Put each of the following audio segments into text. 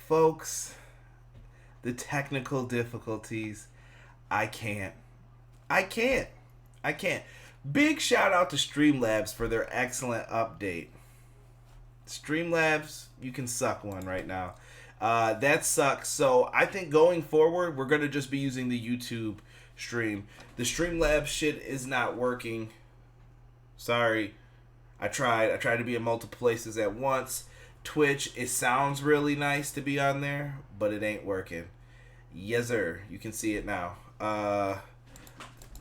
Folks, the technical difficulties. I can't. Big shout out to Streamlabs for their excellent update. Streamlabs, you can suck one right now. That sucks. So I think going forward, we're going to just be using the YouTube stream. The Streamlabs shit is not working. Sorry. I tried to be in multiple places at once. Twitch, it sounds really nice to be on there, but it ain't working. Yes, sir. You can see it now.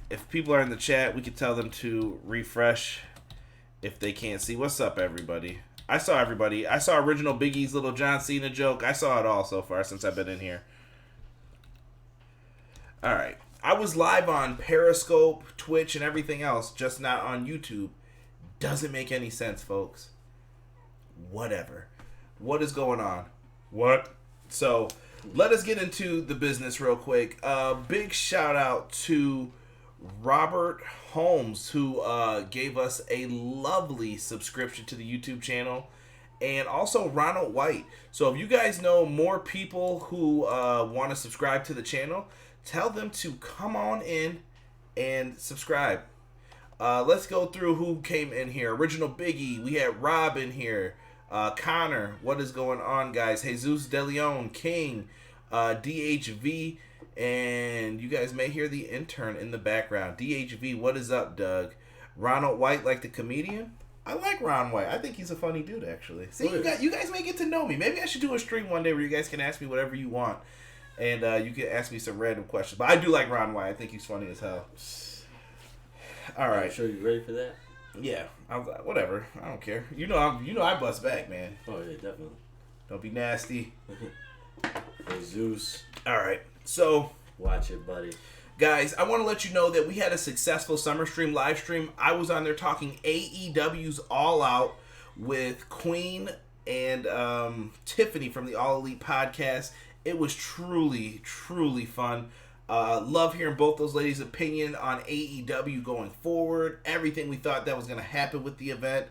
If people are in the chat, we can tell them to refresh if they can't see. What's up, everybody? I saw everybody. I saw original Biggie's little John Cena joke. I saw it all so far since I've been in here. All right. I was live on Periscope, Twitch, and everything else, just not on YouTube. Doesn't make any sense, folks. Whatever. What is going on? What? So, let us get into the business real quick. Big shout out to Robert Holmes, who gave us a lovely subscription to the YouTube channel, and also Ronald White. So if you guys know more people who want to subscribe to the channel, tell them to come on in and subscribe. Let's go through who came in here. Original Biggie, we had Rob in here, Connor, what is going on, guys? Jesus De Leon, King, DHV, and you guys may hear the intern in the background. DHV, what is up, Doug? Ronald White, like the comedian? I like Ron White. I think he's a funny dude, actually. See, you guys may get to know me. Maybe I should do a stream one day where you guys can ask me whatever you want, and you can ask me some random questions. But I do like Ron White. I think he's funny as hell. All right. Sure, you ready for that? Yeah. Whatever. I don't care. You know I bust back, man. Oh yeah, definitely. Don't be nasty. Hey, Zeus. All right. So, watch it, buddy. Guys, I want to let you know that we had a successful summer stream, live stream. I was on there talking AEW's All Out with Queen and Tiffany from the All Elite podcast. It was truly, truly fun. Love hearing both those ladies' opinion on AEW going forward. Everything we thought that was going to happen with the event.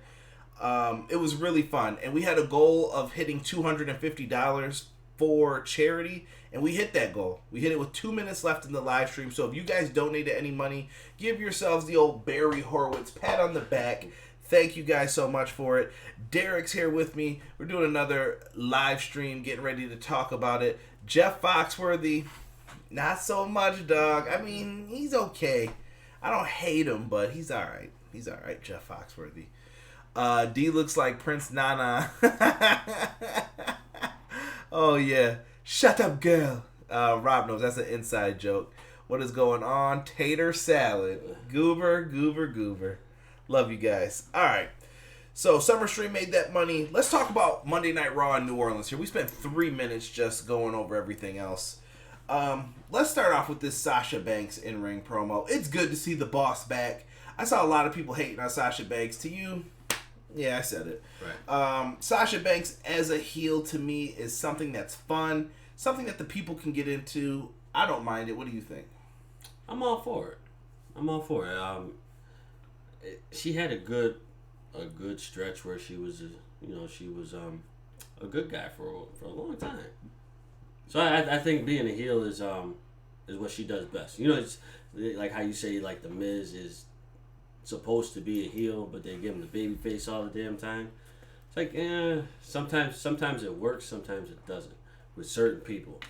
It was really fun. And we had a goal of hitting $250 for charity, and we hit that goal. We hit it with 2 minutes left in the live stream. So if you guys donated any money, give yourselves the old Barry Horowitz pat on the back. Thank you guys so much for it. Derek's here with me. We're doing another live stream, getting ready to talk about it. Jeff Foxworthy, not so much, dog. I mean, he's okay. I don't hate him, but he's all right. He's all right, Jeff Foxworthy. D looks like Prince Nana. Oh, yeah. Shut up, girl. Rob knows that's an inside joke. What is going on? Tater salad. Goober, goober, goober. Love you guys. All right. So, Summer Stream made that money. Let's talk about Monday Night Raw in New Orleans here. We spent 3 minutes just going over everything else. Let's start off with this Sasha Banks in-ring promo. It's good to see the boss back. I saw a lot of people hating on Sasha Banks. To you, yeah, I said it. Right. Sasha Banks as a heel to me is something that's fun, something that the people can get into. I don't mind it. What do you think? I'm all for it. She had a good stretch where she was, a good guy for a long time. So I think being a heel is what she does best. You know, it's like how you say like the Miz is supposed to be a heel, but they give him the baby face all the damn time. It's like, sometimes it works, sometimes it doesn't with certain people.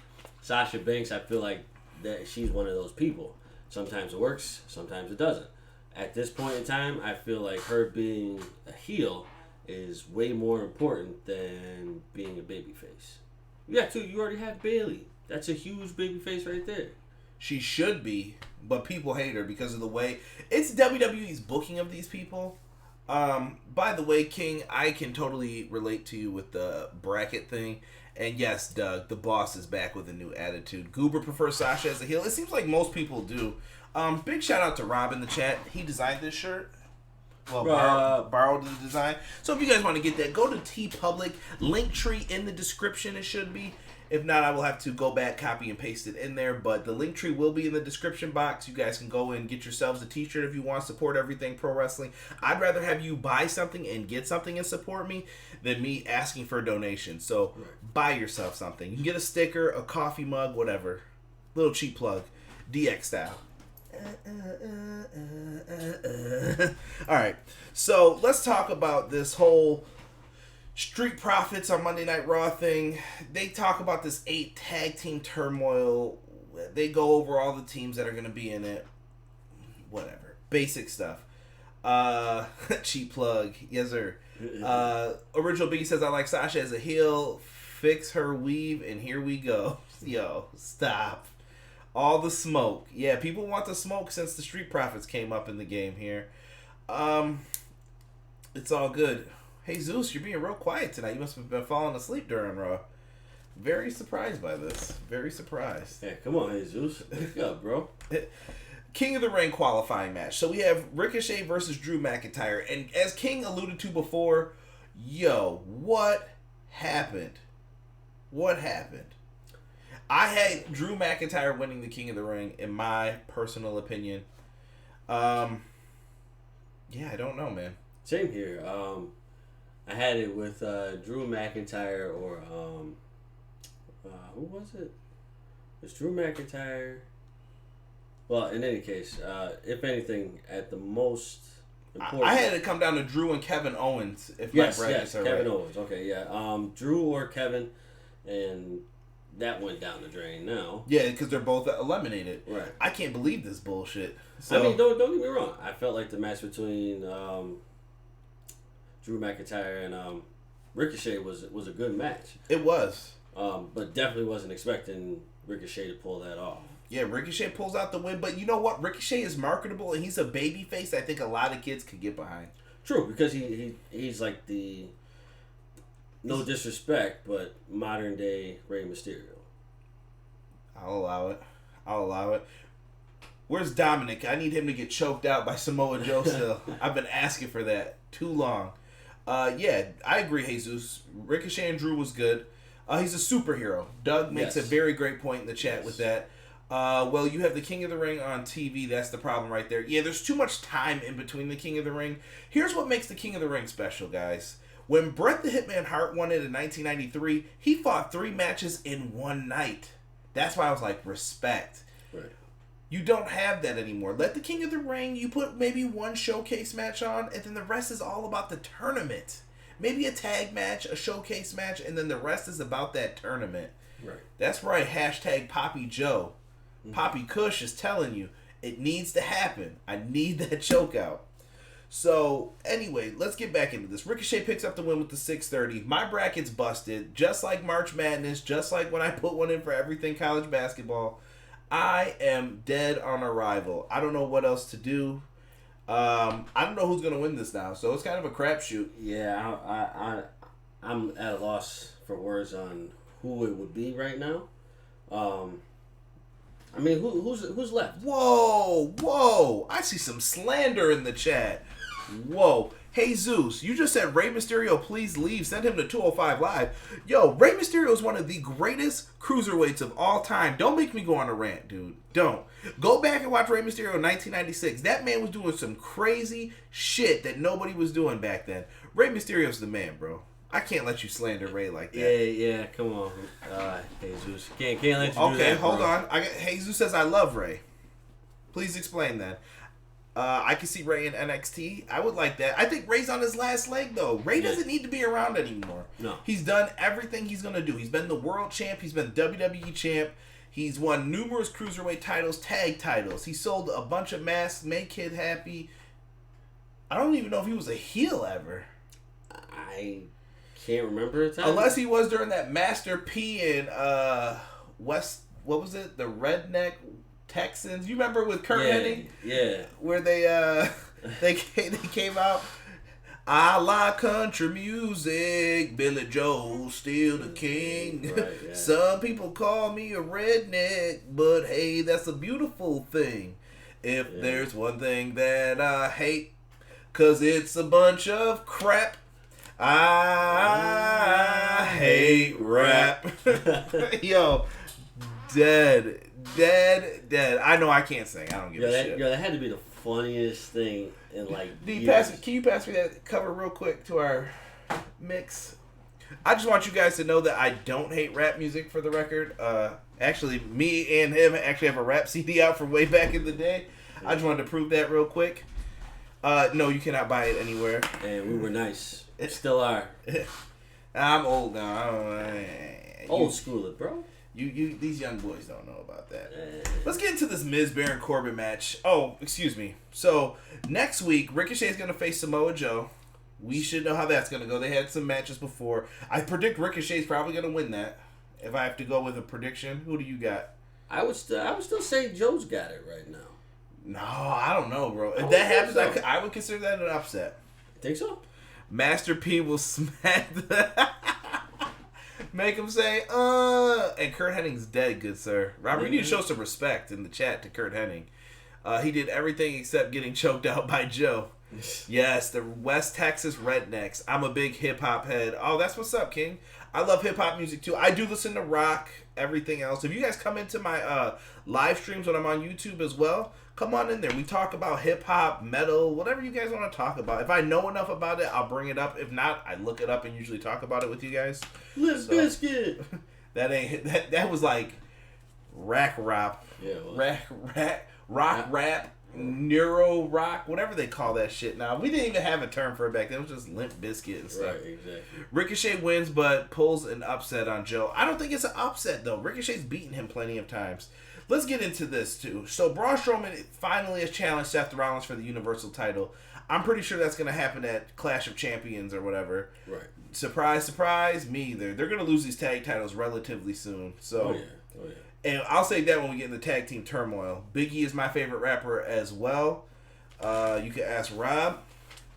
Sasha Banks, I feel like that she's one of those people. Sometimes it works, sometimes it doesn't. At this point in time, I feel like her being a heel is way more important than being a babyface. You already have Bayley. That's a huge babyface right there. She should be, but people hate her because of the way it's WWE's booking of these people. By the way, King, I can totally relate to you with the bracket thing. And yes, Doug, the boss is back with a new attitude. Goober prefers Sasha as a heel. It seems like most people do. Big shout out to Rob in the chat. He designed this shirt. Well, borrowed the design. So if you guys want to get that, go to TeePublic. Linktree in the description, it should be. If not, I will have to go back, copy, and paste it in there. But the link tree will be in the description box. You guys can go and get yourselves a t-shirt if you want to support everything pro wrestling. I'd rather have you buy something and get something and support me than me asking for a donation. So buy yourself something. You can get a sticker, a coffee mug, whatever. Little cheap plug. DX style. Alright, so let's talk about this whole Street Profits on Monday Night Raw thing. They talk about this 8 tag team turmoil. They go over all the teams that are going to be in it. Whatever. Basic stuff. Cheap plug. Yes, sir. Original Biggie says, I like Sasha as a heel. Fix her weave, and here we go. Yo, stop. All the smoke. Yeah, people want the smoke since the Street Profits came up in the game here. It's all good. Hey, Zeus, you're being real quiet tonight. You must have been falling asleep during Raw. Very surprised by this. Very surprised. Yeah, come on, hey, Zeus. Wake up, bro. King of the Ring qualifying match. So we have Ricochet versus Drew McIntyre. And as King alluded to before, yo, what happened? What happened? I had Drew McIntyre winning the King of the Ring, in my personal opinion. Yeah, I don't know, man. Same here. I had it with Drew McIntyre or who was it? It's Drew McIntyre. Well, in any case, if anything, at the most important, I had it come down to Drew and Kevin Owens. If my brackets are Kevin right. Owens. Okay, yeah. Drew or Kevin, and that went down the drain now. Yeah, because they're both eliminated. Right. I can't believe this bullshit. So, I mean, don't get me wrong. I felt like the match between Drew McIntyre and Ricochet was a good match. It was. But definitely wasn't expecting Ricochet to pull that off. Yeah, Ricochet pulls out the win. But you know what? Ricochet is marketable, and he's a babyface I think a lot of kids could get behind. True, because he's like the... No disrespect, but modern day Rey Mysterio. I'll allow it. Where's Dominic? I need him to get choked out by Samoa Joe still. I've been asking for that too long. Yeah, I agree, Jesus. Ricochet and Drew was good. He's a superhero. Doug makes a very great point in the chat with that. Well, you have the King of the Ring on TV. That's the problem right there. Yeah, there's too much time in between the King of the Ring. Here's what makes the King of the Ring special, guys. When Bret the Hitman Hart won it in 1993, he fought 3 matches in one night. That's why I was like, respect. Right. You don't have that anymore. Let the King of the Ring, you put maybe one showcase match on, and then the rest is all about the tournament. Maybe a tag match, a showcase match, and then the rest is about that tournament. Right. That's right, hashtag Poppy Joe. Mm-hmm. Poppy Kush is telling you, it needs to happen. I need that choke out. So, anyway, let's get back into this. Ricochet picks up the win with the 630. My bracket's busted, just like March Madness, just like when I put one in for everything college basketball. I am dead on arrival. I don't know what else to do. I don't know who's going to win this now, so it's kind of a crapshoot. Yeah, I'm at a loss for words on who it would be right now. I mean, who's left? Whoa! I see some slander in the chat. Whoa. Hey, Zeus, you just said Rey Mysterio, please leave. Send him to 205 Live. Yo, Rey Mysterio is one of the greatest cruiserweights of all time. Don't make me go on a rant, dude. Don't. Go back and watch Rey Mysterio in 1996. That man was doing some crazy shit that nobody was doing back then. Rey Mysterio's the man, bro. I can't let you slander Rey like that. Yeah, come on. Jesus. Can't let you do that, Okay, hold bro. on. Jesus says I love Rey. Please explain that. I can see Rey in NXT. I would like that. I think Rey's on his last leg, though. Rey doesn't need to be around anymore. No. He's done everything he's going to do. He's been the world champ. He's been WWE champ. He's won numerous cruiserweight titles, tag titles. He sold a bunch of masks, made kid happy. I don't even know if he was a heel ever. I can't remember a time. Unless he was during that Master P in West, what was it? The Redneck Texans. You remember with Kurt Hennig? Yeah. Where they came out. I like country music. Billy Joel's still the king. Right, yeah. Some people call me a redneck, but hey, that's a beautiful thing. If there's one thing that I hate, 'cause it's a bunch of crap. I hate hate rap. Yo, dead. I know I can't sing. I don't give a shit. That had to be the funniest thing in like. Can you pass me that cover real quick to our mix? I just want you guys to know that I don't hate rap music. For the record, actually, me and him actually have a rap CD out from way back in the day. I just wanted to prove that real quick. No, you cannot buy it anywhere. And we were nice. Still are. I'm old now. Old schooler, bro. You these young boys don't know about that. Let's get into this Miz Baron Corbin match. Oh, excuse me. So next week, Ricochet is gonna face Samoa Joe. We should know how that's gonna go. They had some matches before. I predict Ricochet's probably gonna win that. If I have to go with a prediction, who do you got? I would still say Joe's got it right now. No, I don't know, bro. If that happens, so. I would consider that an upset. Think so? Master P will smack the... Make him say, And Kurt Henning's dead, good sir. Robert, you need to show some respect in the chat to Kurt Hennig. He did everything except getting choked out by Joe. Yes, the West Texas Rednecks. I'm a big hip-hop head. Oh, that's what's up, King. I love hip-hop music, too. I do listen to rock, everything else. If you guys come into my live streams when I'm on YouTube as well, come on in there. We talk about hip-hop, metal, whatever you guys want to talk about. If I know enough about it, I'll bring it up. If not, I look it up and usually talk about it with you guys. Limp Bizkit. That was like rack rap. Yeah, well. Rap, neuro rock, whatever they call that shit now. We didn't even have a term for it back then. It was just Limp Bizkit and stuff. Right, exactly. Ricochet wins, but pulls an upset on Joe. I don't think it's an upset, though. Ricochet's beaten him plenty of times. Let's get into this, too. So, Braun Strowman finally has challenged Seth Rollins for the Universal title. I'm pretty sure that's going to happen at Clash of Champions or whatever. Right. Surprise, surprise, me either. They're going to lose these tag titles relatively soon. So, oh, yeah. And I'll say that when we get in the tag team turmoil. Biggie is my favorite rapper as well. You can ask Rob.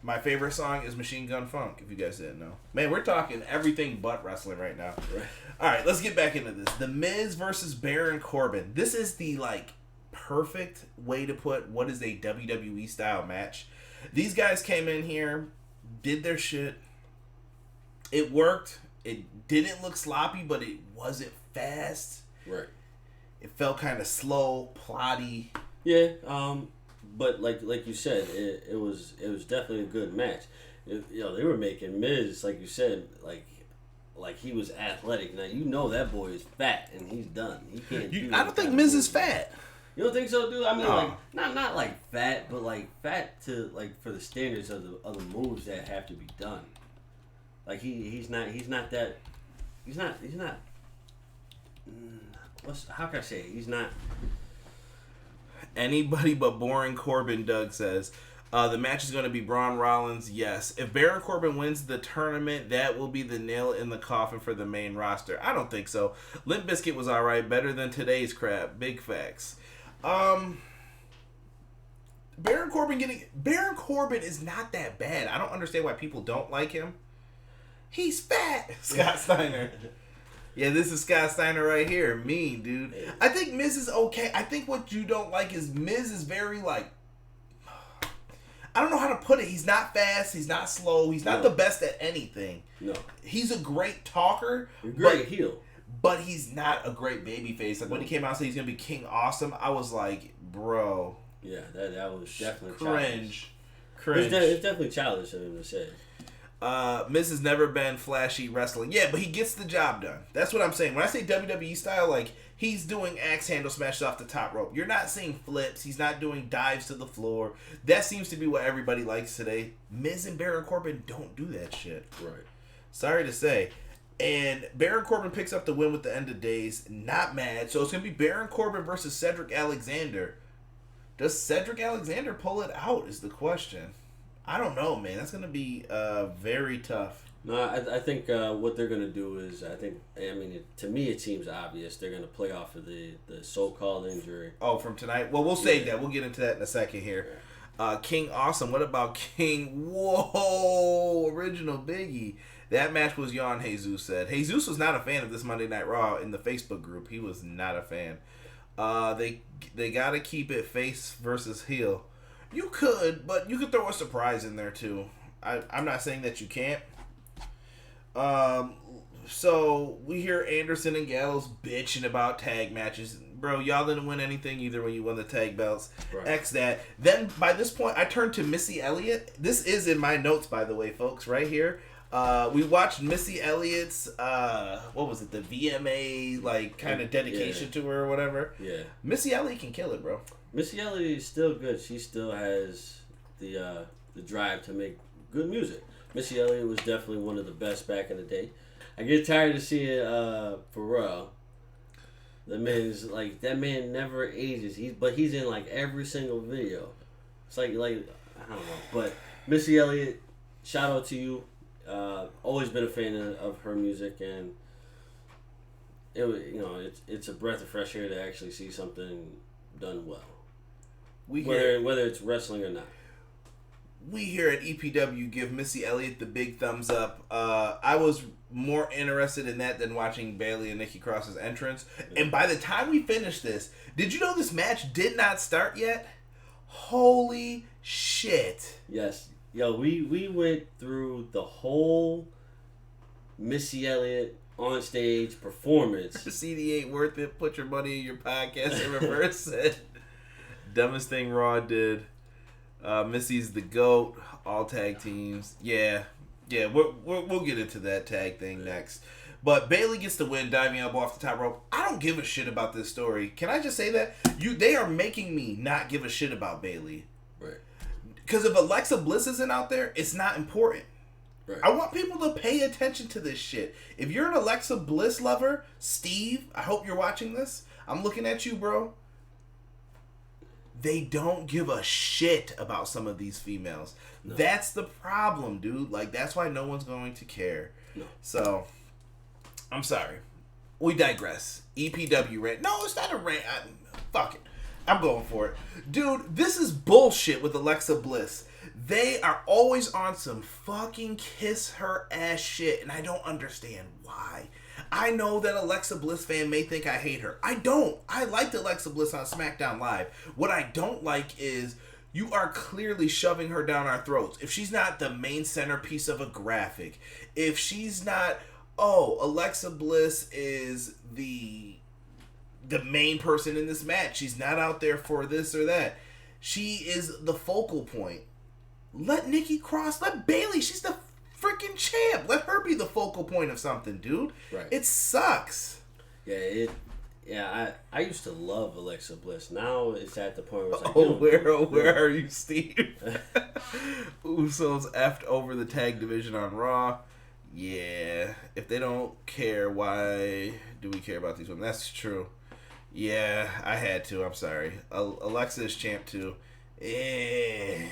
My favorite song is Machine Gun Funk, if you guys didn't know. Man, we're talking everything but wrestling right now. Right. All right, let's get back into this. The Miz versus Baron Corbin. This is the, perfect way to put what is a WWE style match. These guys came in here, did their shit. It worked. It didn't look sloppy, but it wasn't fast. Right. It felt kind of slow, plotty. Yeah, but like you said, it was definitely a good match. They were making Miz, like you said, like he was athletic. Now you know that boy is fat and he's done. He can't. I don't think Miz is fat. You don't think so, dude? I mean, not like fat, but like fat to for the standards of the moves that have to be done. Like he's not that. How can I say it? He's not anybody but boring Corbin. Doug says the match is going to be Braun Rollins. Yes, if Baron Corbin wins the tournament, that will be the nail in the coffin for the main roster. I don't think so. Limp Bizkit was all right, better than today's crap. Big facts. Baron Corbin is not that bad. I don't understand why people don't like him. He's fat. Scott Steiner. Yeah, this is Scott Steiner right here. Mean, dude. I think Miz is okay. I think what you don't like is Miz is very, I don't know how to put it. He's not fast. He's not slow. He's not the best at anything. No. He's a great talker. Great heel. But he's not a great babyface. Like, when he came out and said he's going to be King Awesome, I was like, bro. Yeah, that was definitely cringe. It's definitely childish of him to say. Miz has never been flashy wrestling. Yeah, but he gets the job done. That's what I'm saying. When I say WWE style, he's doing axe handle smashes off the top rope. You're not seeing flips. He's not doing dives to the floor. That seems to be what everybody likes today. Miz and Baron Corbin don't do that shit. Right. Sorry to say. And Baron Corbin picks up the win with the end of days. Not mad. So it's going to be Baron Corbin versus Cedric Alexander. Does Cedric Alexander pull it out is the question. I don't know, man. That's going to be very tough. No, I think what they're going to do is, to me it seems obvious. They're going to play off of the so-called injury. Oh, from tonight? Well, we'll save that. We'll get into that in a second here. King Awesome. What about King? Whoa, original Biggie. That match was yawn, Jesus said. Jesus was not a fan of this Monday Night Raw in the Facebook group. He was not a fan. They got to keep it face versus heel. You could, but you could throw a surprise in there too. I'm not saying that you can't. So we hear Anderson and Gallows bitching about tag matches. Bro, y'all didn't win anything either when you won the tag belts. Right. X that. Then by this point, I turned to Missy Elliott. This is in my notes, by the way, folks, right here. We watched Missy Elliott's, what was it, the VMA, like, kind of dedication to her or whatever. Yeah. Missy Elliott can kill it, bro. Missy Elliott is still good. She still has the drive to make good music. Missy Elliott was definitely one of the best back in the day. I get tired of seeing Pharrell. That man never ages. He's in like every single video. It's like I don't know. But Missy Elliott, shout out to you. Always been a fan of her music, and it's a breath of fresh air to actually see something done well. Whether it's wrestling or not. We here at EPW give Missy Elliott the big thumbs up. I was more interested in that than watching Bayley and Nikki Cross's entrance. And by the time we finished this, did you know this match did not start yet? Holy shit. Yes. Yo, we went through the whole Missy Elliott on stage performance. The CD ain't worth it. Put your money in your podcast in reverse. Dumbest thing Raw did. Missy's the GOAT. All tag teams. Yeah. We'll get into that tag thing next. But Bayley gets the win, diving up off the top rope. I don't give a shit about this story. Can I just say that? They are making me not give a shit about Bayley. Right. Because if Alexa Bliss isn't out there, it's not important. Right. I want people to pay attention to this shit. If you're an Alexa Bliss lover, Steve, I hope you're watching this. I'm looking at you, bro. They don't give a shit about some of these females. No. That's the problem, dude. Like, that's why no one's going to care. No. So, I'm sorry. We digress. EPW rant. No, it's not a rant. Fuck it. I'm going for it. Dude, this is bullshit with Alexa Bliss. They are always on some fucking kiss her ass shit, and I don't understand why. I know that Alexa Bliss fan may think I hate her. I don't. I liked Alexa Bliss on SmackDown Live. What I don't like is you are clearly shoving her down our throats. If she's not the main centerpiece of a graphic, if she's not, Alexa Bliss is the main person in this match. She's not out there for this or that. She is the focal point. Let Nikki Cross, let Bayley, she's the freaking champ. Let her be the focal point of something, dude. Right. It sucks. Yeah, I used to love Alexa Bliss. Now it's at the point where it's like, where are you, Steve? Usos effed over the tag division on Raw. Yeah, if they don't care, why do we care about these women? That's true. Yeah, I had to. I'm sorry. Alexa is champ too. It's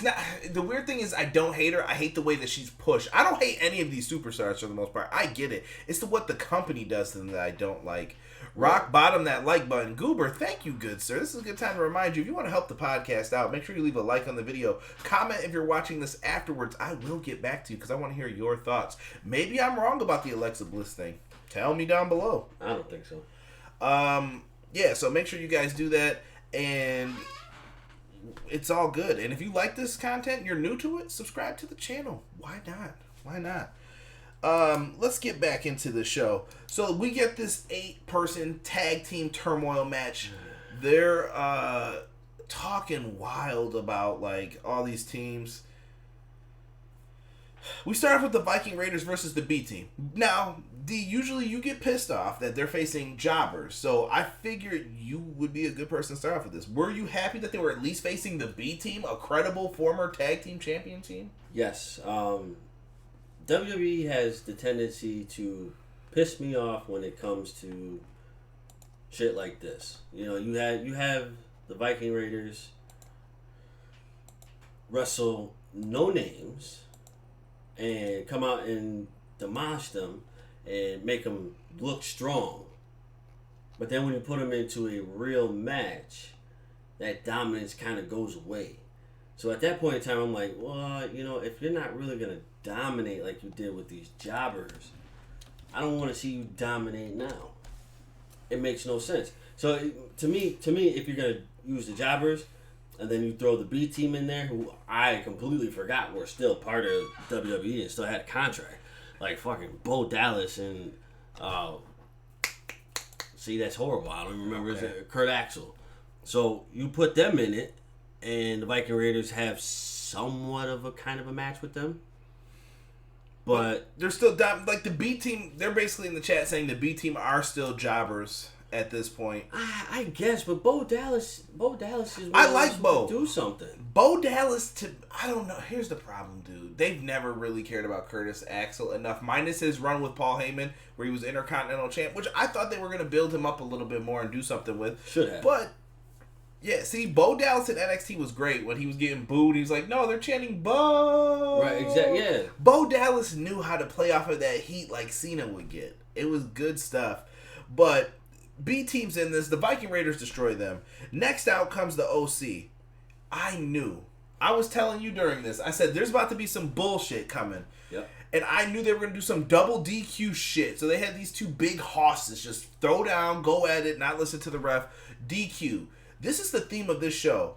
not. The weird thing is, I don't hate her. I hate the way that she's pushed. I don't hate any of these superstars for the most part. I get it. It's what the company does to them that I don't like. Rock bottom that like button. Goober, thank you, good sir. This is a good time to remind you, if you want to help the podcast out, make sure you leave a like on the video. Comment if you're watching this afterwards. I will get back to you because I want to hear your thoughts. Maybe I'm wrong about the Alexa Bliss thing. Tell me down below. I don't think so. Yeah, so make sure you guys do that, and it's all good. And if you like this content and you're new to it, subscribe to the channel. Why not? Let's get back into the show. So we get this 8-person tag team turmoil match. They're talking wild about like all these teams. We start off with the Viking Raiders versus the B team. Now, usually you get pissed off that they're facing jobbers, so I figured you would be a good person to start off with this. Were you happy that they were at least facing the B team, a credible former tag team champion team? Yes. WWE has the tendency to piss me off when it comes to shit like this. You know, you have the Viking Raiders wrestle no names and come out and demolish them and make them look strong. But then when you put them into a real match, that dominance kind of goes away. So at that point in time, I'm like, well, you know, if you're not really going to dominate like you did with these jobbers, I don't want to see you dominate now. It makes no sense. So to me, if you're going to use the jobbers, and then you throw the B team in there, who I completely forgot were still part of WWE and still had a contract. like fucking Bo Dallas and see, that's horrible. I don't even remember his name. Kurt Axel. So you put them in it, and the Viking Raiders have somewhat of a kind of a match with them. But they're still like the B team. They're basically in the chat saying the B team are still jobbers at this point. I guess, but Bo Dallas is. I like Bo. Do something. Bo Dallas I don't know. Here's the problem, dude. They've never really cared about Curtis Axel enough. Minus his run with Paul Heyman, where he was Intercontinental Champ, which I thought they were going to build him up a little bit more and do something with. Should have. But yeah, see, Bo Dallas in NXT was great. When he was getting booed, he was like, "No, they're chanting Bo." Right. Exactly. Yeah. Bo Dallas knew how to play off of that heat like Cena would get. It was good stuff, but. B team's in this. The Viking Raiders destroy them. Next out comes the OC. I knew. I was telling you during this. I said there's about to be some bullshit coming. Yep. And I knew they were going to do some double DQ shit. So they had these two big hosses just throw down, go at it, not listen to the ref. DQ. This is the theme of this show.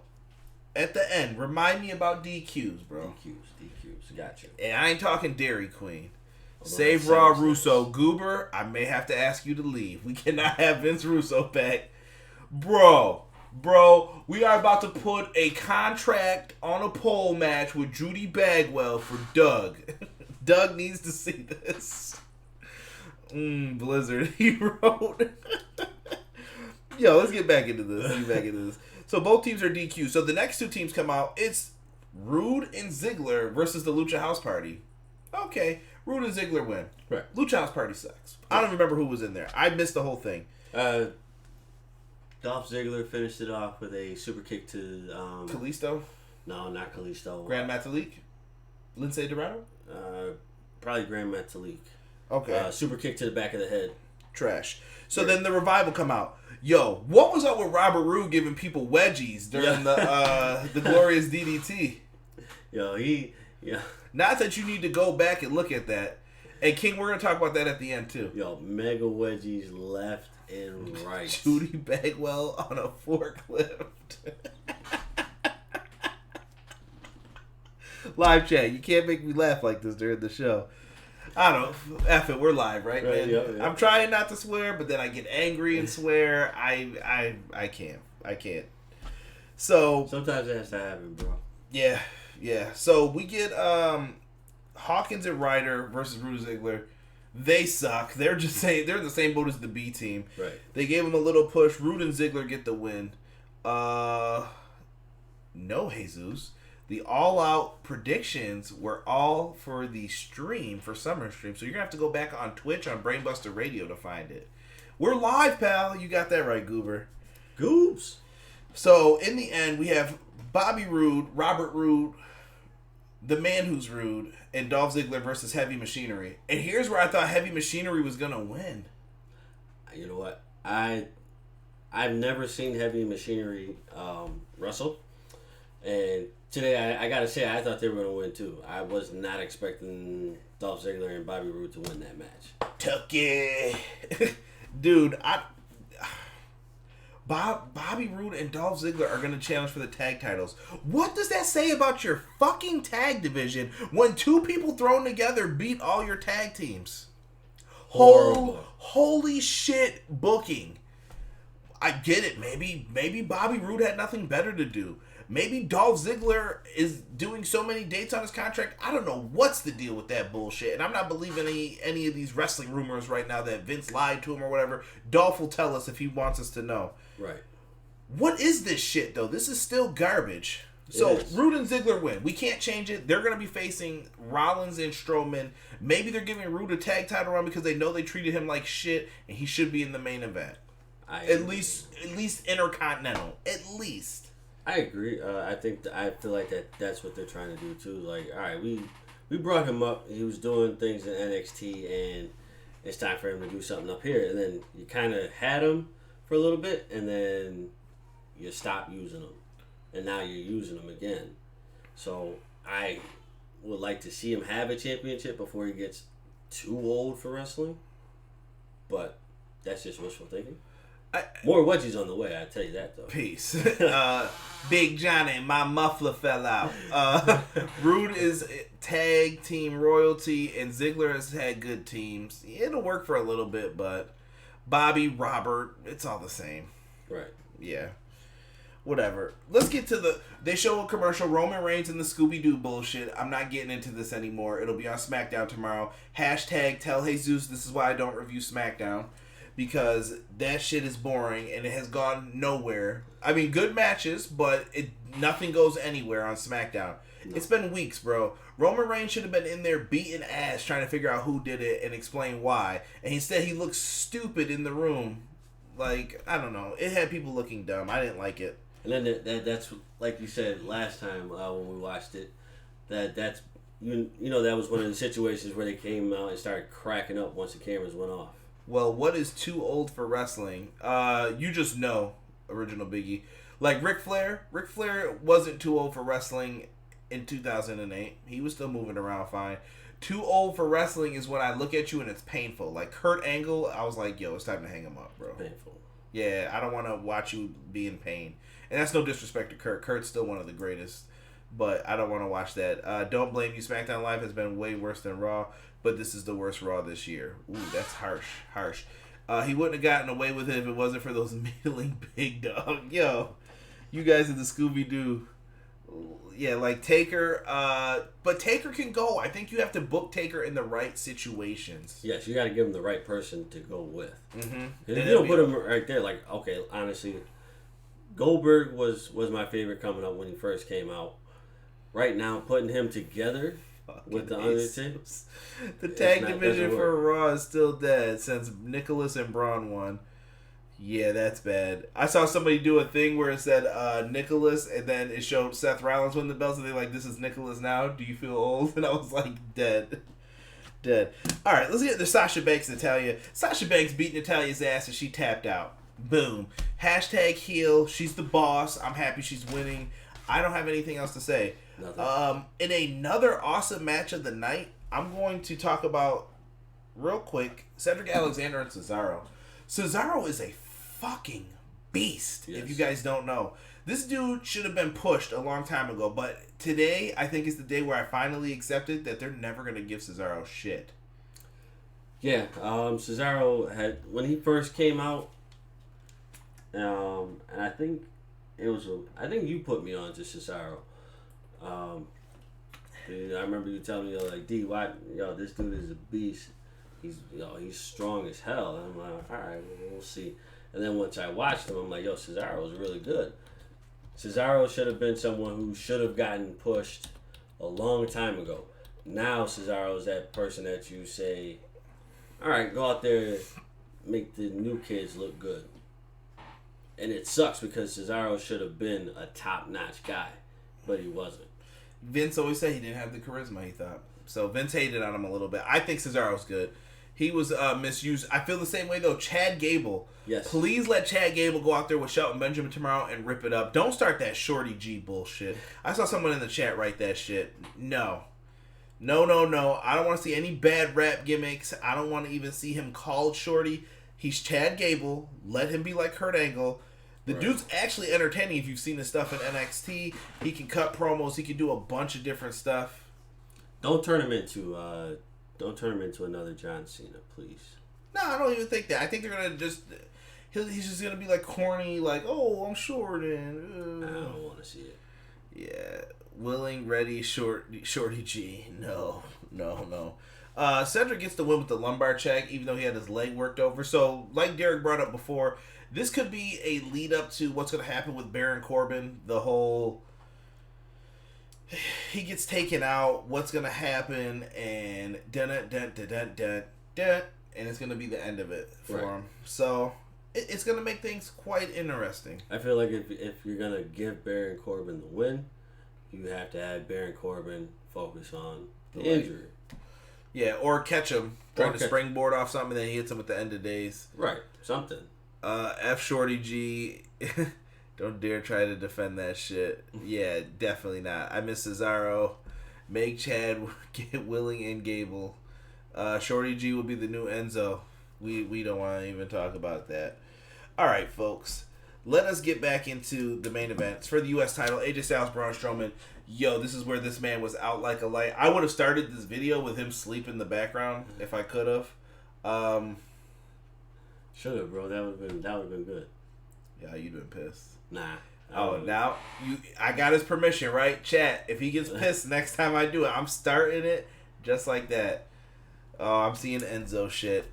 At the end, remind me about DQs, bro. DQs. Gotcha. And I ain't talking Dairy Queen. Save Raw Russo. Goober, I may have to ask you to leave. We cannot have Vince Russo back. Bro, we are about to put a contract on a pole match with Judy Bagwell for Doug. Doug needs to see this. Blizzard, he wrote. Yo, let's get back into this. So both teams are DQ. So the next two teams come out. It's Rude and Ziggler versus the Lucha House Party. Okay. Rude and Ziggler win. Right. Lucha House Party sucks. I don't remember who was in there. I missed the whole thing. Dolph Ziggler finished it off with a super kick to Kalisto? No, not Kalisto. Grand Metalik? Lindsay Dorado? Probably Grand Metalik. Okay. Super kick to the back of the head. Trash. So then the Revival come out. Yo, what was up with Robert Roode giving people wedgies during the Glorious DDT? Yo, Not that you need to go back and look at that. And King, we're going to talk about that at the end, too. Yo, mega wedgies left and right. Judy Bagwell on a forklift. Live chat. You can't make me laugh like this during the show. I don't know. F it. We're live, right, man? Yeah. I'm trying not to swear, but then I get angry and swear. I can't. So sometimes it has to happen, bro. Yeah. So we get Hawkins and Ryder versus Rude Ziggler. They suck. They're just saying they're in the same boat as the B team. Right. They gave them a little push. Rude and Ziggler get the win. No, Jesus. The all-out predictions were all for the stream, for Summer Stream. So you're going to have to go back on Twitch on Brainbuster Radio to find it. We're live, pal. You got that right, Goober. Goobs. So in the end, we have Bobby Roode, Robert Roode, the man who's rude, and Dolph Ziggler versus Heavy Machinery. And here's where I thought Heavy Machinery was gonna win. You know what? I've never seen Heavy Machinery wrestle, and today I gotta say I thought they were gonna win too. I was not expecting Dolph Ziggler and Bobby Roode to win that match. Tucky, dude, Bobby Roode and Dolph Ziggler are going to challenge for the tag titles. What does that say about your fucking tag division when two people thrown together beat all your tag teams? Horrible. Holy shit booking. I get it. Maybe Bobby Roode had nothing better to do. Maybe Dolph Ziggler is doing so many dates on his contract. I don't know what's the deal with that bullshit. And I'm not believing any of these wrestling rumors right now that Vince lied to him or whatever. Dolph will tell us if he wants us to know. Right. What is this shit, though? This is still garbage. So, Roode and Ziggler win. We can't change it. They're going to be facing Rollins and Strowman. Maybe they're giving Roode a tag title run because they know they treated him like shit, and he should be in the main event. At least Intercontinental. At least. I agree. I feel like that's what they're trying to do, too. Like, all right, we brought him up. He was doing things in NXT, and it's time for him to do something up here. And then you kind of had him for a little bit, and then you stop using them, and now you're using them again. So I would like to see him have a championship before he gets too old for wrestling, but that's just wishful thinking. More wedgies on the way, I tell you that though. Peace. Big Johnny, my muffler fell out. Rude is tag team royalty, and Ziggler has had good teams. It'll work for a little bit, but Bobby, Robert, it's all the same. Right. Yeah. Whatever. Let's get to they show a commercial, Roman Reigns and the Scooby-Doo bullshit. I'm not getting into this anymore. It'll be on SmackDown tomorrow. Hashtag tell Jesus this is why I don't review SmackDown. Because that shit is boring and it has gone nowhere. I mean, good matches, but nothing goes anywhere on SmackDown. No. It's been weeks, bro. Roman Reigns should have been in there beating ass trying to figure out who did it and explain why. And instead he looks stupid in the room. Like, I don't know. It had people looking dumb. I didn't like it. And then that's like you said last time when we watched it. That's you know that was one of the situations where they came out and started cracking up once the cameras went off. Well, what is too old for wrestling? You just know, original Biggie. Like Ric Flair. Ric Flair wasn't too old for wrestling in 2008. He was still moving around fine. Too old for wrestling is when I look at you and it's painful. Like Kurt Angle, I was like, yo, it's time to hang him up, bro. Painful. Yeah, I don't want to watch you be in pain. And that's no disrespect to Kurt. Kurt's still one of the greatest. But I don't want to watch that. Don't Blame You. SmackDown Live has been way worse than Raw. But this is the worst Raw this year. Ooh, that's harsh. He wouldn't have gotten away with it if it wasn't for those middling big dog. Yo, you guys in the Scooby-Doo. Yeah, like Taker. But Taker can go. I think you have to book Taker in the right situations. Yes, you got to give him the right person to go with. Mm-hmm. If you don't put him right there, like, okay, honestly, Goldberg was my favorite coming up when he first came out. Right now, putting him together with the Undertaker. The tag division for Raw is still dead since Nicholas and Braun won. Yeah, that's bad. I saw somebody do a thing where it said Nicholas, and then it showed Seth Rollins win the belts, and they're like, this is Nicholas now? Do you feel old? And I was like, dead. All right, let's get to Sasha Banks, Natalya. Sasha Banks beat Natalya's ass, and she tapped out. Boom. Hashtag heel. She's the boss. I'm happy she's winning. I don't have anything else to say. Nothing. In another awesome match of the night, I'm going to talk about, real quick, Cedric Alexander and Cesaro. Cesaro is a fucking beast, yes. If you guys don't know. This dude should have been pushed a long time ago, but today, I think is the day where I finally accepted that they're never going to give Cesaro shit. Yeah, Cesaro had, when he first came out, and I think I think you put me on to Cesaro. I remember you telling me, like, D, why, this dude is a beast. He's strong as hell. And I'm like, all right, we'll see. And then once I watched him, I'm like, Cesaro is really good. Cesaro should have been someone who should have gotten pushed a long time ago. Now Cesaro is that person that you say, all right, go out there, make the new kids look good. And it sucks because Cesaro should have been a top-notch guy, but he wasn't. Vince always said he didn't have the charisma, he thought. So Vince hated on him a little bit. I think Cesaro's good. He was misused. I feel the same way, though. Chad Gable. Yes. Please let Chad Gable go out there with Shelton Benjamin tomorrow and rip it up. Don't start that Shorty G bullshit. I saw someone in the chat write that shit. No. I don't want to see any bad rap gimmicks. I don't want to even see him called Shorty. He's Chad Gable. Let him be like Kurt Angle. The dude's actually entertaining if you've seen his stuff in NXT. He can cut promos. He can do a bunch of different stuff. Don't turn him into another John Cena, please. No, I don't even think that. I think they're gonna just he's just gonna be like corny, like, oh, I'm short and I don't want to see it. Yeah, willing, ready, Shorty G. No. Cedric gets the win with the lumbar check, even though he had his leg worked over. So, like Derek brought up before, this could be a lead up to what's going to happen with Baron Corbin. The whole he gets taken out, what's going to happen, and and it's going to be the end of it for him. So it's going to make things quite interesting. I feel like if you're going to give Baron Corbin the win, you have to have Baron Corbin focus on the injury. Yeah, or catch him trying to springboard off something, and then he hits him at the end of days. Right, something. F Shorty G, don't dare try to defend that shit. Yeah, definitely not. I miss Cesaro. Make Chad get Willing and Gable. Shorty G will be the new Enzo. We don't want to even talk about that. All right, folks. Let us get back into the main events. For the U.S. title, AJ Styles, Braun Strowman. Yo, this is where this man was out like a light. I would have started this video with him sleep in the background if I could have. Should have, bro. That would have been good. Yeah, you'd been pissed. Nah. Oh, now I got his permission, right? Chat. If he gets pissed next time I do it, I'm starting it just like that. Oh, I'm seeing Enzo shit.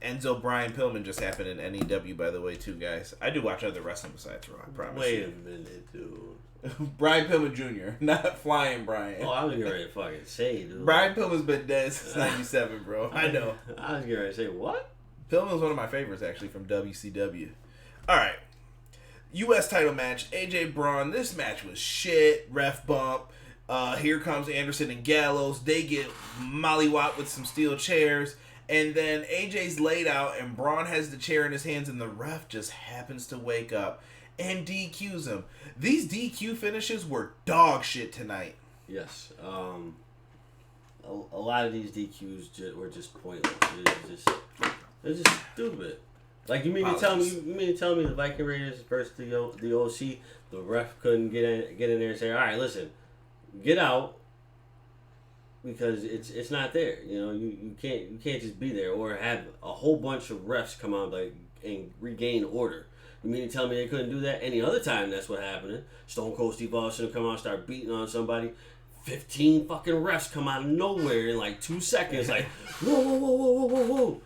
Enzo Brian Pillman just happened in NEW, by the way, too, guys. I do watch other wrestling besides Raw, I promise. Wait a minute, dude. Brian Pillman Jr., not Flying Brian. Oh, I was getting ready to fucking say, dude. Brian Pillman's been dead since 97, bro. I know. I was getting ready to say, what? Pillman's one of my favorites, actually, from WCW. All right. U.S. title match, AJ Braun. This match was shit. Ref bump. Here comes Anderson and Gallows. They get mollywopped with some steel chairs. And then AJ's laid out and Braun has the chair in his hands and the ref just happens to wake up and DQs him. These DQ finishes were dog shit tonight. Yes. A lot of these DQs were just pointless. They're just stupid. Like you mean to tell me the Viking Raiders versus the OC, the ref couldn't get in there and say, all right, listen, get out. Because it's not there, you know. You can't just be there or have a whole bunch of refs come out and regain order. You mean to tell me they couldn't do that any other time? That's what happened. Stone Cold Steve Austin come out and start beating on somebody. 15 fucking refs come out of nowhere in like 2 seconds. Like whoa.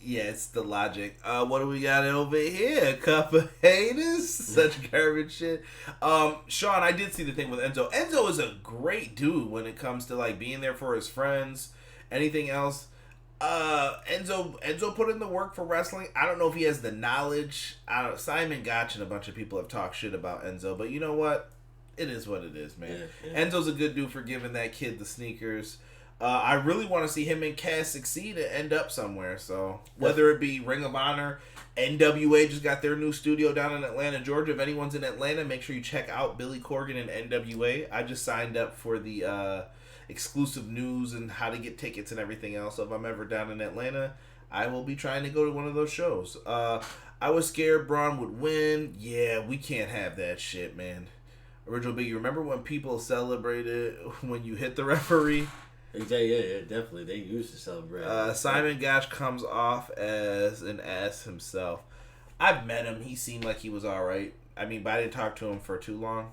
Yeah, it's the logic. What do we got over here? A cup of haters? Such garbage shit. Sean, I did see the thing with Enzo. Enzo is a great dude when it comes to like being there for his friends. Anything else? Enzo put in the work for wrestling. I don't know if he has the knowledge. Simon Gotch and a bunch of people have talked shit about Enzo, but you know what? It is what it is, man. Yeah. Enzo's a good dude for giving that kid the sneakers. I really want to see him and Cass succeed and end up somewhere. So whether it be Ring of Honor, NWA just got their new studio down in Atlanta, Georgia. If anyone's in Atlanta, make sure you check out Billy Corgan and NWA. I just signed up for the exclusive news and how to get tickets and everything else. So if I'm ever down in Atlanta, I will be trying to go to one of those shows. I was scared Braun would win. Yeah, we can't have that shit, man. Original Biggie, remember when people celebrated when you hit the referee? Exactly, yeah, definitely. They used to celebrate. Simon Gotch comes off as an ass himself. I've met him. He seemed like he was all right. I mean, but I didn't talk to him for too long.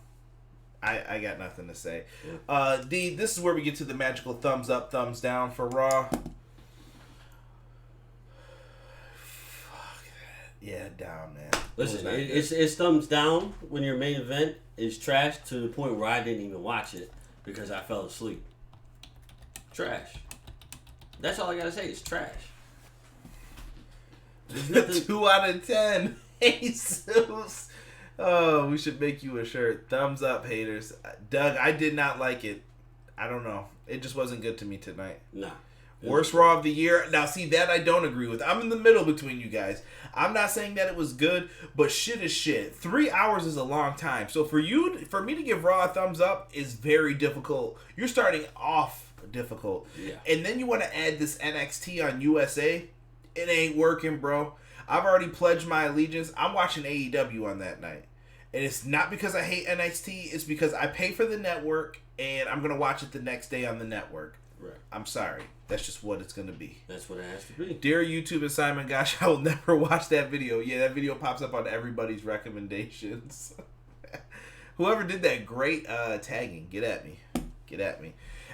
I got nothing to say. Yeah. This is where we get to the magical thumbs up, thumbs down for Raw. Fuck that. Yeah, down, man. Listen, it's thumbs down when your main event is trash to the point where I didn't even watch it because I fell asleep. Trash. That's all I gotta say. It's trash. There's nothing. 2 out of 10. Jesus. Oh, we should make you a shirt. Thumbs up, haters. Doug, I did not like it. I don't know. It just wasn't good to me tonight. Nah. Worst Raw of the year. Now, see, that I don't agree with. I'm in the middle between you guys. I'm not saying that it was good, but shit is shit. 3 hours is a long time. So for me to give Raw a thumbs up is very difficult. You're starting off difficult. Yeah. And then you want to add this NXT on USA. It ain't working, bro. I've already pledged my allegiance. I'm watching AEW on that night. And it's not because I hate NXT. It's because I pay for the network and I'm going to watch it the next day on the network. Right. I'm sorry. That's just what it's going to be. That's what it has to be. Dear YouTube and Simon Gotch, I will never watch that video. Yeah, that video pops up on everybody's recommendations. Whoever did that great tagging, get at me. Get at me.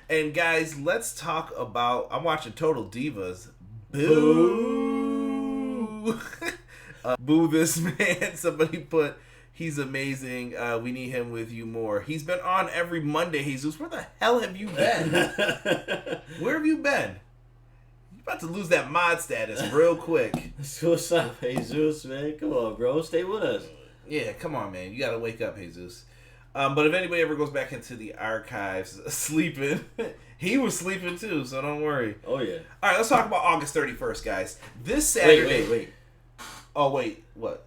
And guys, let's talk about... I'm watching Total Divas. Boo! Boo this man. Somebody put, he's amazing. We need him with you more. He's been on every Monday, Jesus. Where the hell have you been? Where have you been? You're about to lose that mod status real quick. What's up, Jesus, man? Come on, bro. Stay with us. Yeah, come on, man. You got to wake up, Jesus. But if anybody ever goes back into the archives sleeping, he was sleeping too, so don't worry. Oh, yeah. All right, let's talk about August 31st, guys. This Saturday... Wait. Oh, wait. What?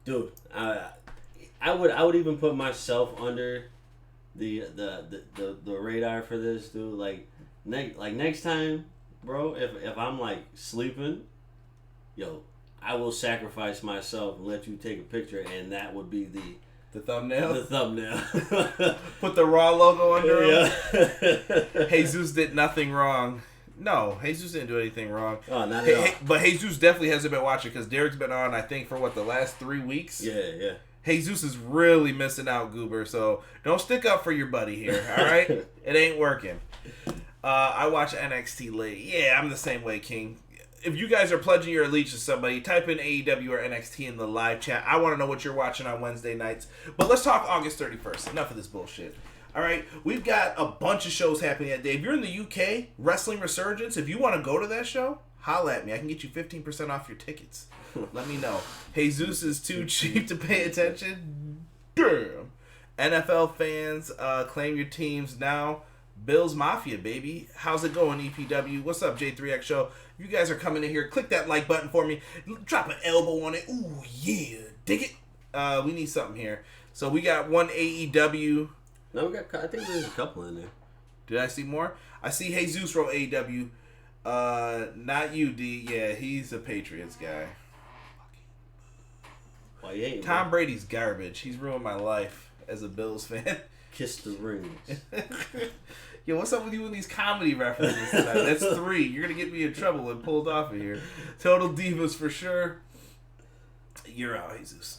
Dude, I would even put myself under the radar for this, dude. Like next time, bro, if I'm like sleeping, yo, I will sacrifice myself and let you take a picture, and that would be the thumbnail. The thumbnail. Put the Raw logo under him. Yeah. Jesus did nothing wrong. No, Jesus didn't do anything wrong. Oh, not at all. But Jesus definitely hasn't been watching because Derek's been on, I think, for the last 3 weeks? Yeah. Jesus is really missing out, Goober. So don't stick up for your buddy here, all right? It ain't working. I watch NXT late. Yeah, I'm the same way, King. If you guys are pledging your allegiance to somebody, type in AEW or NXT in the live chat. I want to know what you're watching on Wednesday nights. But let's talk August 31st. Enough of this bullshit. All right, we've got a bunch of shows happening that day. If you're in the UK, Wrestling Resurgence, if you want to go to that show, holla at me. I can get you 15% off your tickets. Let me know. Jesus is too cheap to pay attention. Damn. NFL fans, claim your teams now. Bills Mafia, baby. How's it going, EPW? What's up, J3X Show? You guys are coming in here. Click that like button for me. Drop an elbow on it. Ooh, yeah. Dig it. We need something here. So we got one AEW. No, I think there's a couple in there. Did I see more? I see Jesus wrote AEW. Not you, D. Yeah, he's a Patriots guy. Why you ain't, Tom Brady's garbage. He's ruined my life as a Bills fan. Kiss the rings. Yo, what's up with you and these comedy references tonight? That's 3. You're going to get me in trouble and pulled off of here. Total Divas for sure. You're out, Jesus.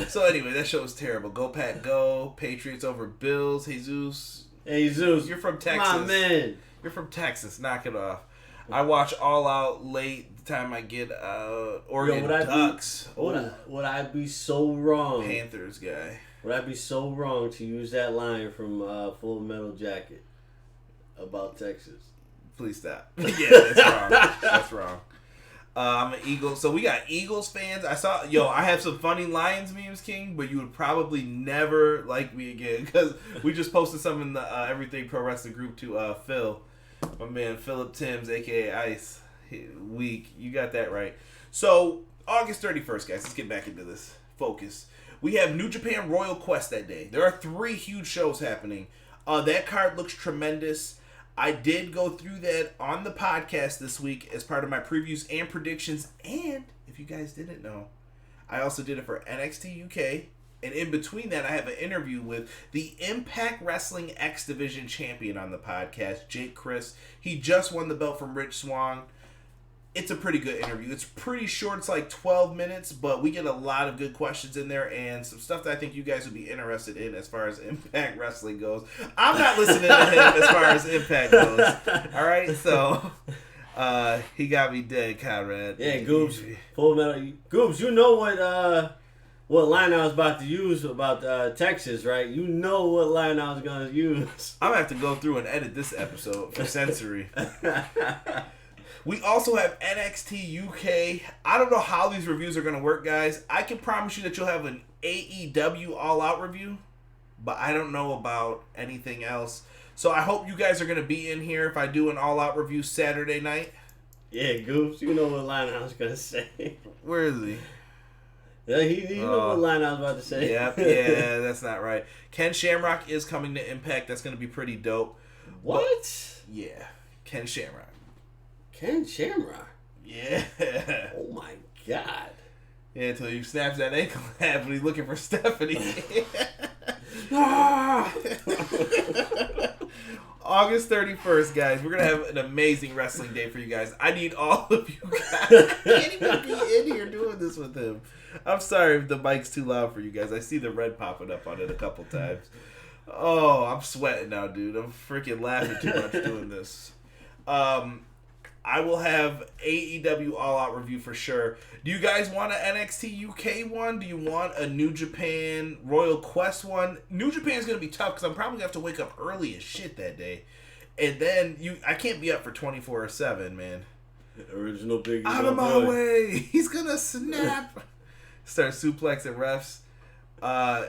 So anyway, that show was terrible. Go Pack Go. Patriots over Bills. Jesus. You're from Texas. My man. You're from Texas. Knock it off. I watch All Out late the time I get Oregon Ducks. Would I be so wrong? Panthers guy. Would I be so wrong to use that line from Full Metal Jacket about Texas? Please stop. Yeah, that's wrong. That's wrong. I'm an Eagles. So we got Eagles fans. I have some funny Lions memes, King, but you would probably never like me again because we just posted some in the Everything Pro Wrestling group to Phil. My man, Philip Timms, a.k.a. Ice. Week. You got that right. So, August 31st, guys. Let's get back into this. Focus. We have New Japan Royal Quest that day. There are 3 huge shows happening. That card looks tremendous. I did go through that on the podcast this week as part of my previews and predictions. And, if you guys didn't know, I also did it for NXT UK. And in between that, I have an interview with the Impact Wrestling X Division champion on the podcast, Jake Chris. He just won the belt from Rich Swan. It's a pretty good interview. It's pretty short. It's like 12 minutes, but we get a lot of good questions in there and some stuff that I think you guys would be interested in as far as Impact Wrestling goes. I'm not listening to him as far as Impact goes. All right, so he got me dead, Conrad. Yeah, Goobs. Full Metal. Goobs, you know what line I was about to use about Texas, right? You know what line I was going to use. I'm going to have to go through and edit this episode for sensory. We also have NXT UK. I don't know how these reviews are going to work, guys. I can promise you that you'll have an AEW All Out review, but I don't know about anything else. So I hope you guys are going to be in here if I do an All Out review Saturday night. Yeah, Goofs, you know what line I was going to say. Where is he? Yeah, you know what line I was about to say. Yeah, that's not right. Ken Shamrock is coming to Impact. That's going to be pretty dope. What? But, yeah, Ken Shamrock. Ken Shamrock? Yeah. Oh my God. Yeah, until he snaps that ankle half when he's looking for Stephanie. August 31st, guys. We're going to have an amazing wrestling day for you guys. I need all of you guys. I can't even be in here doing this with him. I'm sorry if the mic's too loud for you guys. I see the red popping up on it a couple times. Oh, I'm sweating now, dude. I'm freaking laughing too much doing this. I will have AEW All Out review for sure. Do you guys want an NXT UK one? Do you want a New Japan Royal Quest one? New Japan's going to be tough because I'm probably going to have to wake up early as shit that day. And then I can't be up for 24/7, man. Original Big Out of my way. He's going to snap. Start suplexing refs.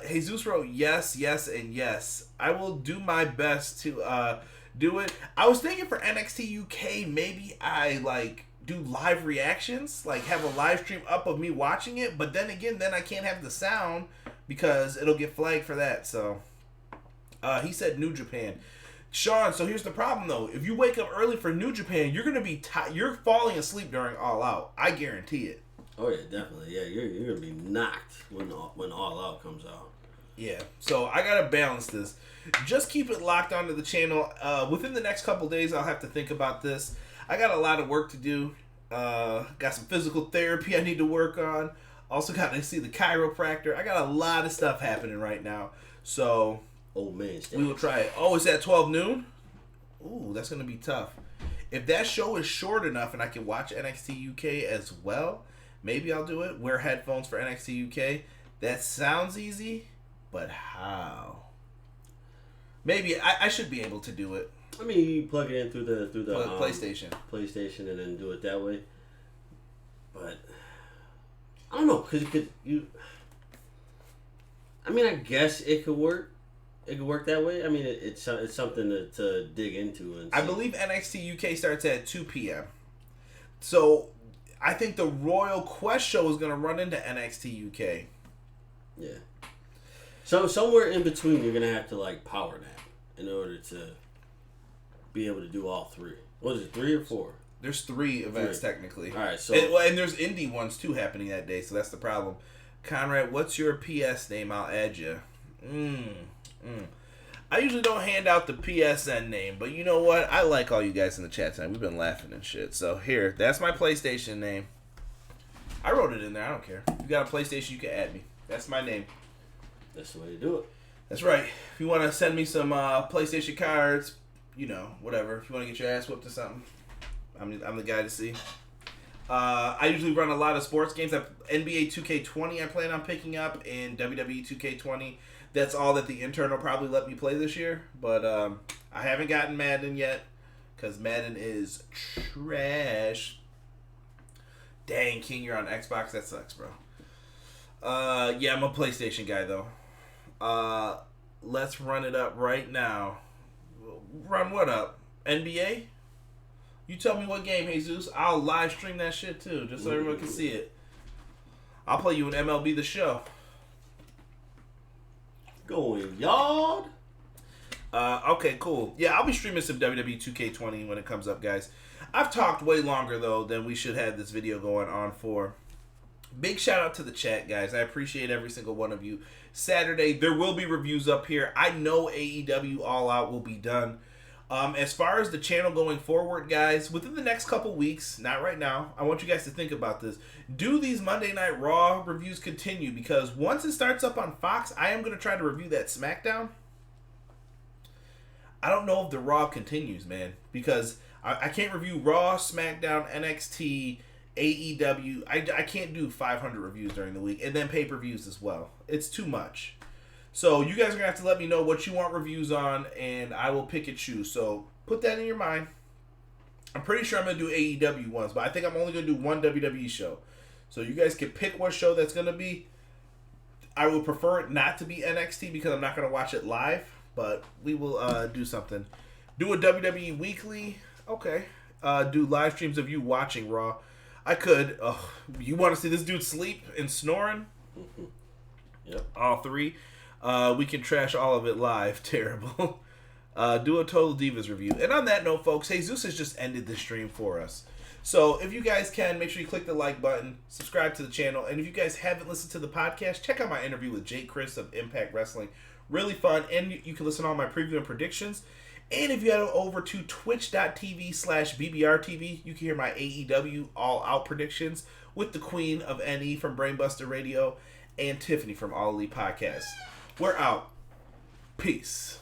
Jesus wrote yes, and yes. I will do my best to do it. I was thinking for NXT UK, maybe I do live reactions, have a live stream up of me watching it, but then again, I can't have the sound because it'll get flagged for that. So he said New Japan. Sean, so here's the problem though. If you wake up early for New Japan, you're gonna be you're falling asleep during All Out. I guarantee it. Oh yeah, definitely. Yeah, you're gonna be knocked when All Out comes out. Yeah, so I gotta balance this. Just keep it locked onto the channel. Within the next couple days, I'll have to think about this. I got a lot of work to do. Got some physical therapy I need to work on. Also got to see the chiropractor. I got a lot of stuff happening right now. So, old man we will try it. Oh, it's at 12 noon? Ooh, that's going to be tough. If that show is short enough and I can watch NXT UK as well, maybe I'll do it. Wear headphones for NXT UK. That sounds easy, but how? Maybe I should be able to do it. I mean, you plug it in through the PlayStation, and then do it that way. But I don't know, because I mean, I guess it could work. It could work that way. I mean, it's something to dig into. And see. I believe NXT UK starts at 2 p.m. So I think the Royal Quest show is going to run into NXT UK. Yeah. So somewhere in between, you're going to have to like power nap in order to be able to do all three. What is it, 3 or 4? There's 3 events technically. All right, so and there's indie ones too happening that day, so that's the problem. Conrad, what's your PS name? I'll add you. I usually don't hand out the PSN name, but you know what? I like all you guys in the chat tonight. We've been laughing and shit. So here, that's my PlayStation name. I wrote it in there. I don't care. If you got a PlayStation, you can add me. That's my name. That's the way to do it. That's right. If you want to send me some PlayStation cards, you know, whatever. If you want to get your ass whipped or something, I'm the guy to see. I usually run a lot of sports games. NBA 2K20 I plan on picking up, and WWE 2K20. That's all that the intern will probably let me play this year. But I haven't gotten Madden yet, because Madden is trash. Dang, King, you're on Xbox? That sucks, bro. Yeah, I'm a PlayStation guy, though. Let's run it up right now. Run what up? NBA? You tell me what game, Jesus. I'll live stream that shit too, just so everyone can see it. I'll play you in MLB The Show. Going yard. Okay, cool. Yeah, I'll be streaming some WWE 2K20 when it comes up, guys. I've talked way longer, though, than we should have this video going on for. Big shout out to the chat, guys. I appreciate every single one of you. Saturday, there will be reviews up here. I know AEW All Out will be done. As far as the channel going forward, guys, within the next couple weeks, not right now, I want you guys to think about this. Do these Monday Night Raw reviews continue? Because once it starts up on Fox, I am going to try to review that SmackDown. I don't know if the Raw continues, man, because I can't review Raw, SmackDown, NXT, AEW. I can't do 500 reviews during the week, and then pay-per-views as well. It's too much. So you guys are going to have to let me know what you want reviews on, and I will pick and choose. So put that in your mind. I'm pretty sure I'm going to do AEW ones, but I think I'm only going to do one WWE show. So you guys can pick what show that's going to be. I would prefer it not to be NXT because I'm not going to watch it live, but we will do something. Do a WWE weekly. Okay. Do live streams of you watching Raw. I could. You want to see this dude sleep and snoring? Yep. All 3. We can trash all of it live. Terrible. Do a Total Divas review. And on that note, folks, Jesus has just ended the stream for us. So if you guys can, make sure you click the like button, subscribe to the channel, and if you guys haven't listened to the podcast, check out my interview with Jake Chris of Impact Wrestling. Really fun, and you can listen to all my preview and predictions. And if you head over to twitch.tv/BBRTV, you can hear my AEW All Out predictions with the Queen of NE from Brainbuster Radio and Tiffany from All Elite Podcasts. We're out. Peace.